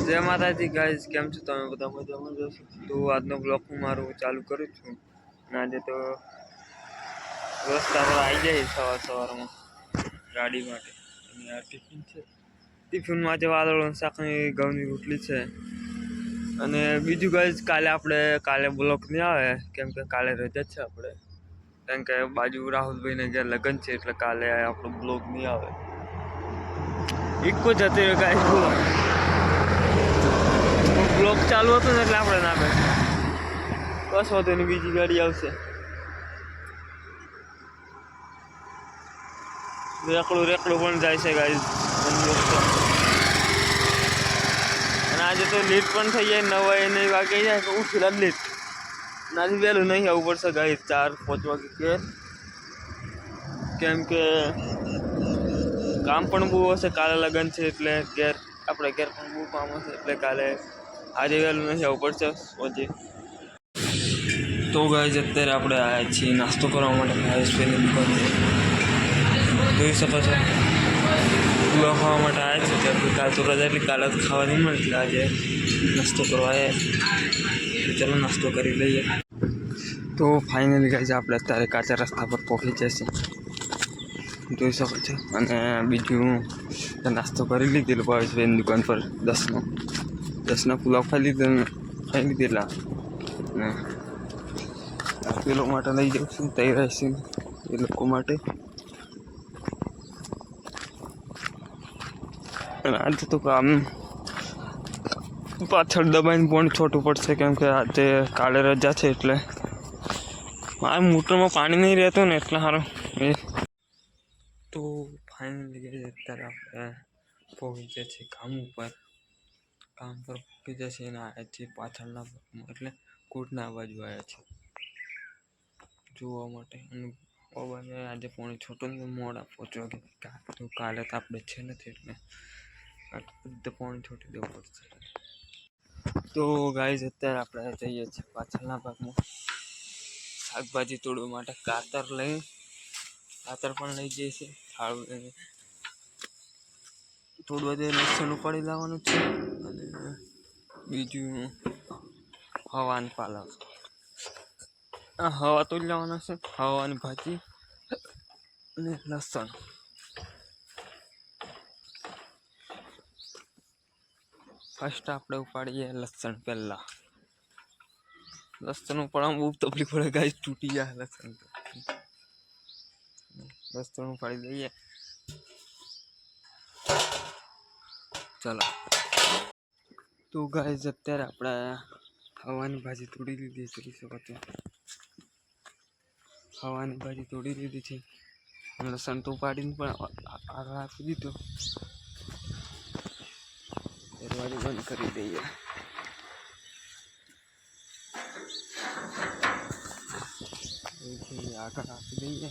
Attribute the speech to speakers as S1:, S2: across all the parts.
S1: जय माताजी गाइस, केम छो તમે બધા મજામાં જશો? તો આજનો બ્લોગ હું મારું ચાલુ કરું છું. આજે તો રસ્તા પર આવી જાય સવારમાં ગાડી માટે. અને આ ટિફિન છે. ટિફિનમાં આજે વાદળનું શાકની ઘઉંની રોટલી છે. અને બીજું ગાઈસ, કાલે બ્લોગ નહીં આવે કેમ કે કાલે રજા છે આપણે. કારણ કે બાજુ રાહુલભાઈને ઘેર લગ્ન છે એટલે કાલે આપણો બ્લોગ નહીં આવે. ઇકો જતી રહ્યો ગાઈસ, બ્લોક ચાલુ હતો ને એટલે આપણે ના બેઠા. બસ વાંધો નહીં, બીજી ગાડી આવશે. રેકડું પણ જાય છે ગાઈસ. અને આજે તો લેટ પણ થઈ જાય, 9 વાગે જાય તો ઉઠી લેટ. આજે વહેલું નહીં આવવું પડશે ગાઈસ, 4-5 વાગે કે કેમ કે કામ પણ બહુ હશે. કાલે લગ્ન છે એટલે આપણે ઘેર પણ બહુ કામ હશે એટલે કાલે આજે વહેલું નહીં આવવું પડશે આજે. તો ગાઈસ, અત્યારે આપણે આવ્યા છીએ નાસ્તો કરવા માટે ભાવેશભાઈની દુકાન જોઈ શકો છો. પૂવા ખાવા માટે આવ્યા છે ત્યાં. કાલ તો રજા એટલે કાલે ખાવા નહીં મળે એટલે આજે નાસ્તો કરવા આવ્યા. ચાલો નાસ્તો કરી લઈએ. તો ફાઇનલી ગાઈસ, આપણે અત્યારે કાચા રસ્તા પર પહોંચી જશે જોઈ શકો છો. અને બીજું નાસ્તો કરી લીધેલો ભાવેશભાઈની દુકાન પર 10નો પુલાવ ખાઈ લીધેલા. ને પેલો માટે લઈ જાઉં છું તૈયાર છે એ લોકો માટે. અને આજે તો કામ પાછળ દબાઈને પણ છોટું પડશે કેમ કે આજે કાલે રજા છે એટલે મારા મોટરમાં પાણી નહીં રહેતું ને એટલે સારું. તો ફાઇનલી અત્યારે આપણે પહોંચી જાય છે કામ પર પહોંચી જશે અને આવ્યા છીએ પાછળના ભાગમાં એટલે કોટના બાજુ આવ્યા છે જોવા માટે. અને બાબાને આજે પોણે છોટો મોડા પહોંચવા તો કાલે તો આપણે છે નથી એટલે પોણે છોટી દેવું પડશે. તો ગાઈઝ, અત્યારે આપણે જઈએ છીએ પાછળના ભાગમાં શાકભાજી તોડવા માટે. કાતર પણ લઈ જઈએ છીએ. થાળું લઈને તોડવા દે લસણ ઉપાડી લાવવાનું છે. અને બીજું હવાની પાલક હવા તોડી લાવવાના છે. હવાની ભાજી અને લસણ. ફર્સ્ટ આપણે ઉપાડીએ લસણ. પહેલા લસણ ઉપાડવામાં બહુ તકલીફ પડે ગાઈસ, તૂટી જાય લસણ ઉપાડી દઈએ. ચાલો. તો ગાઈસ, અત્યારે આપણે હવાની ભાજી તોડી લીધી છે જોઈ શકો છો. હવાની ભાજી તોડી લીધી છે. લસણ તો ઉપાડીને પણ આગળ આપી દીધું. દરવાજો બંધ કરી દઈએ. આગળ આપી દઈએ.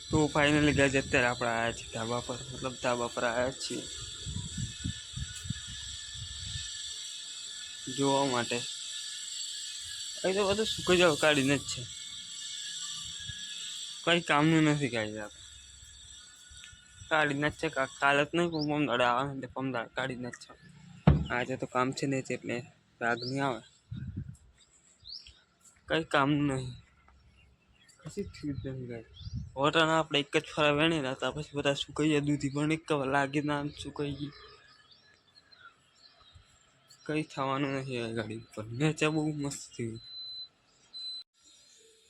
S1: તો ફાઇનલી ગાઈસ, અત્યારે આપણે આવ્યા છીએ ધાબા પર. ધાબા પર આવ્યા છીએ જોવા માટે. અહીં તો બધું સુકાઈ જવા કાઢીને જ છે, કંઈ કામનું નથી. કાઢી કાઢીને જ છે. કાલે જ નહીં પણ પમદાડે આવે એટલે પમદાડે કાઢીને જ છે. આજે તો કામ છે નહીં એટલે રાગ નહીં આવે. કંઈ કામનું નહીં, કશી થયું જ નથી ગાય. હોટાના આપણે એક જ ફરા વેણી રહ્યા પછી બધા સુકાઈ ગયા. દૂધી પણ એક લાગી ના સુકાઈ ગઈ. કંઈ થવાનું નથી આ ગાડી ઉપર. નેચર બહુ મસ્ત થયું.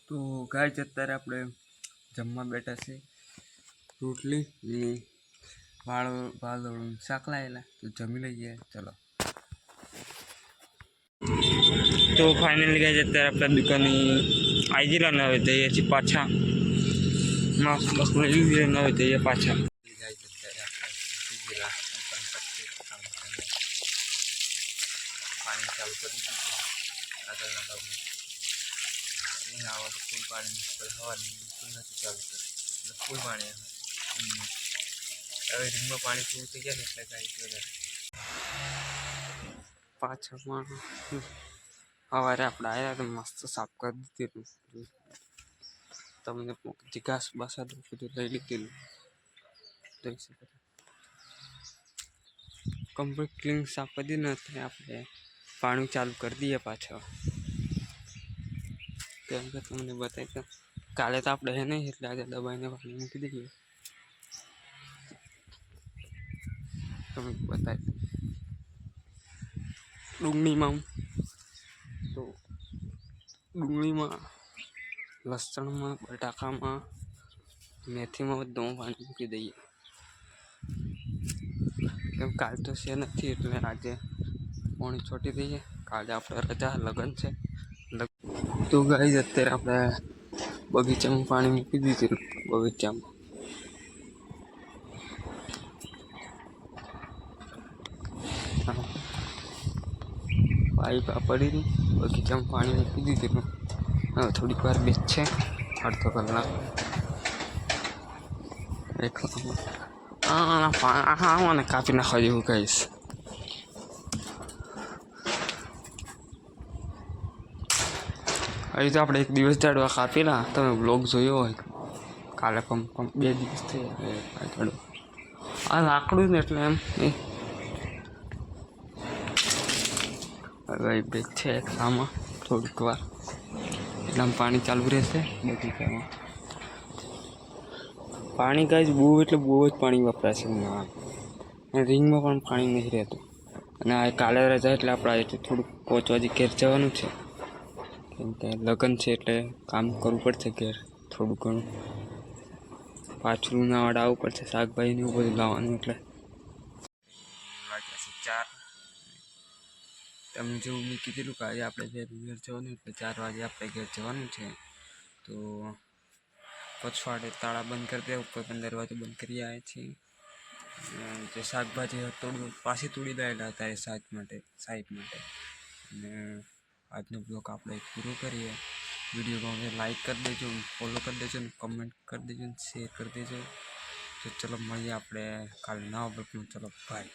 S1: તો ગાય અત્યારે આપણે જમવા બેઠા છે. રોટલી વાળું શાક લાવેલા તો જમી લઈએ. ચલો. તો ફાઇનલી ગાય અત્યારે આપણે દુકાનની આવી ગયેલા ને હવે જઈએ છીએ પાછા. બસ લઈ લીધી ને હવે જઈએ પાછા. પાણી ચાલુ કરી દીધું આગળના ભાગમાં. આવા તો ફૂલ પાણી હવાની બિલકુલ નથી ચાલુ કરી એટલે ફૂલ પાણી આવે. હવે રીંગમાં પાણી પૂરું થઈ ગયા ને એટલે ગાય વધારે પાછળમાં સવારે આપણે આવ્યા તો મસ્ત સાફ કરી દીધું.
S2: તમને જીગાસ બાસા બધું લઈ લીધેલું જોઈ શકો કમ્પ્લીટ ક્લીન સાફ કરી નથી આપણે પાણી ચાલુ કરી દઈએ પાછો કેમ કે તમને બતાવી તો કાલે તો આપણે હે નહીં એટલે આજે દબાઈને પાણી મૂકી દઈએ તમને બતાવી ડુંગળીમાં તો ડુંગળીમાં લસણમાં બટાકામાં મેથીમાં બધું પાણી મૂકી દઈએ કેમ કાલ તો છે નથી એટલે આજે પાણી છોટી દઈએ કાલે આપણે રજા લગ્ન છે તો ગાઈસ અત્યારે આપણે બગીચામાં પાણી મૂકી દીધું બગીચામાં પાઇપ પડી હતી બગીચામાં પાણી મૂકી દીધેલું હવે થોડીક વાર બેચ છે અડધો કલાક મને કાપી નાખવા જેવું કહીશ હજી તો આપણે એક દિવસ ઝાડવા કાપેલા તમે બ્લોગ જોયો હોય કાલે પંપ 2 દિવસ થયા આ લાકડું ને એટલે એમ હવે બ્રેક છે આમાં થોડીક વાર એટલે પાણી ચાલુ રહેશે બગીચામાં પાણી કાંઈ બહુ એટલે બહુ જ પાણી વપરાશે રિંગમાં પણ પાણી નહીં રહેતું અને આ કાલે રજા એટલે આપણે અહીંથી થોડુંક પહોંચવાથી ઘેર જવાનું છે કેમ કે લગ્ન છે એટલે કામ કરવું પડશે ઘેર થોડું ઘણું પાછું ઉનાવાડા આવવું પડશે શાકભાજી ને એવું બધું લાવવાનું એટલે વાગ્યા છે 4 તમે જેવું મેં કીધેલું કે આજે આપણે ઘેર જવાનું એટલે 4 વાગે આપણે ઘેર જવાનું છે તો પછવાડે તાળા બંધ કરી દે ઉપર પણ દરવાજો બંધ કરી આવે છે જે શાકભાજી પાછી તોડી લાવેલા હતા એ સાઈડ માટે અને આજનો બ્લોગ આપણે પૂરો કરીએ વિડીયો ગમે લાઈક કરી દેજો ફોલો કરી દેજો ને કમેન્ટ કરી દેજો ને શેર કરી દેજો તો ચલો મળીએ આપણે કાલે નવા બ્લોગમાં ચલો બાય